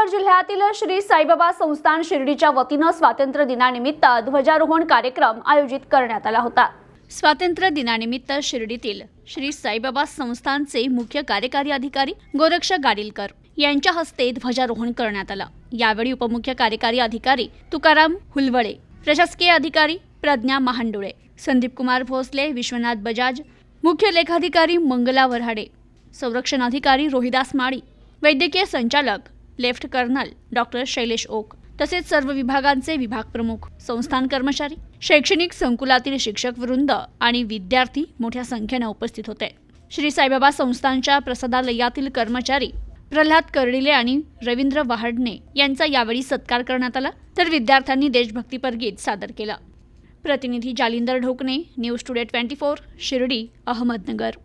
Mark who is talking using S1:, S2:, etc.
S1: अहमदनगर जिल्ह्यातील श्री साईबाबा संस्थान शिर्डीच्या वतीने स्वातंत्र्य दिनानिमित्त ध्वजारोहण कार्यक्रम आयोजित करण्यात आला होता। स्वातंत्र्य दिनानिमित्त शिर्डीतील श्री साईबाबा संस्थानचे मुख्य कार्यकारी अधिकारी गोरक्ष गाडीलकर यांच्या हस्ते ध्वजारोहण करण्यात आलं। यावेळी उपमुख्य कार्यकारी अधिकारी तुकाराम हुलवळे, प्रशासकीय अधिकारी प्रज्ञा महांडुळे, संदीप कुमार भोसले, विश्वनाथ बजाज, मुख्य लेखाधिकारी मंगला वऱ्हाडे, संरक्षण अधिकारी रोहिदास माळी, वैद्यकीय संचालक left colonel doctor Shailesh Oak तसेच सर्व विभागांचे विभाग प्रमुख, संस्थान कर्मचारी, शैक्षणिक संकुलातील शिक्षक वृंद आणि विद्यार्थी मोठ्या संख्येने उपस्थित होते। श्री साईबाबा संस्थानच्या प्रसादालयातील कर्मचारी प्रल्हाद कर्डिले आणि रवींद्र वहाडणे यांचा यावेळी सत्कार करण्यात आला, तर विद्यार्थ्यांनी देशभक्तीपर गीत सादर केलं। प्रतिनिधी जालिंदर ढोकणे, न्यूज टुडे 24, शिर्डी, अहमदनगर।